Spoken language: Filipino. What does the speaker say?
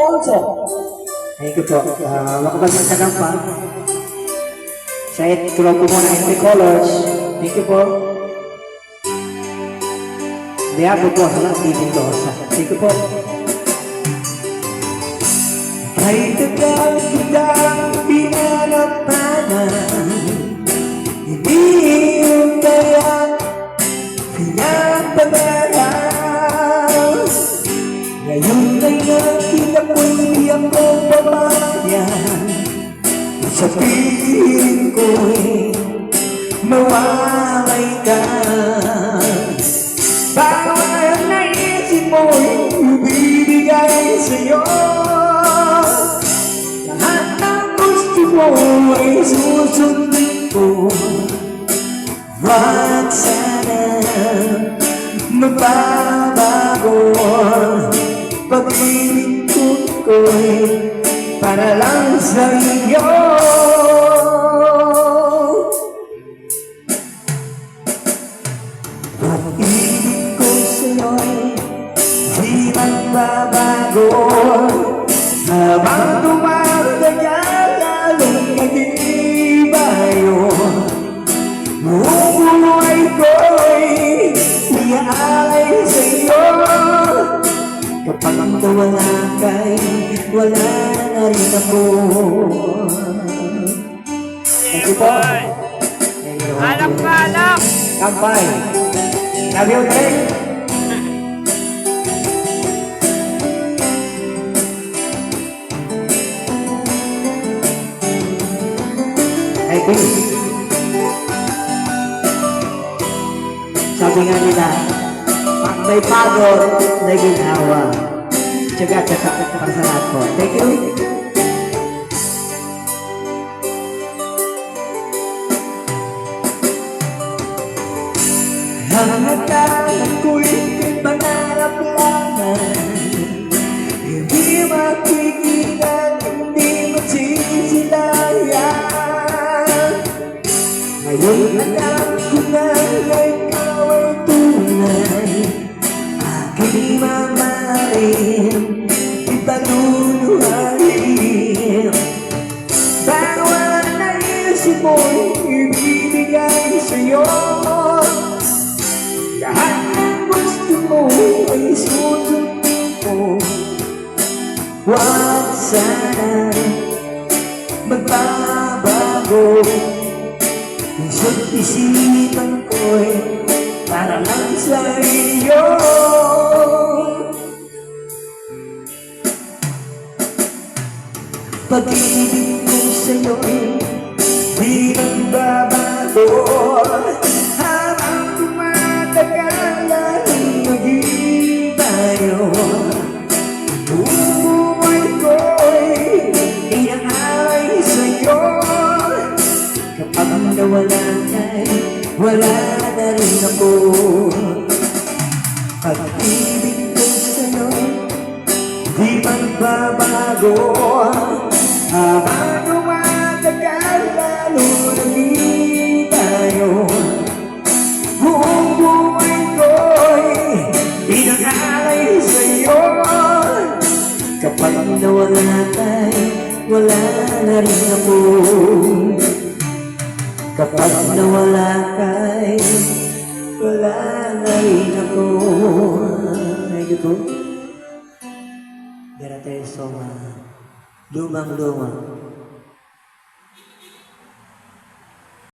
Also, thank you po. Makabagyan sa kampang. Sa tulong po muna in the colors. Thank you po. Diya po po sa TV ko. Thank you po. Ay tagal kitang pinanapanan, hindi yung kaya pinapangarap. Ngayon ay nakinapoy ako babayan, sa piling ko'y mawalay ka. Bawal naisip mo'y ibibigay sa'yo, lahat ng gusto mo ay susundin ko. Wag sana magbabago, pag-ibig ko'y para lang sa iyo. Pag-ibig ko sa'yo'y di magbabago, habang tumatagal lalong nag-iiba yun. Buong buhay ko'y iaalay sa'yo. Kapag nawala ka'y wala na rin ako. Thank you po. Alak ka, alak! Kampay. Love you, Greg. Hey, please. Sabi nga nila, pag may pagod, may ginawa. Tsaga-tsaga para sa lahat po. Thank you. Ang akala ko'y pangarap lamang, hindi makikita, hindi masisilayan. Ngayon alam ko na ikaw ay tunay, aking mamahalin, italuluhain. Bawal naisip mo'y ibibigay sa'yo, lahat ng gusto mo ay susundin ko. Wag sana magbabago, puso't isipan ko'y para lang sa iyo. Pag-ibig ko sa'yo'y di magbabago, habang tumatagal lalong nag-iiba yun. Buong buhay ko'y iaalay sa'yo. Kapag nawala ka'y wala na rin ako. Pag-ibig ko sa'yo di magbabago, habang tumatagal lalong nag-iiba yun. Buong buhay ko'y inaalay sa'yo. Kapag nawala ka'y wala na rin ako. Kapag nawala ka'y wala na rin ako. Thank you po. Gara tayo sa lumang-luma.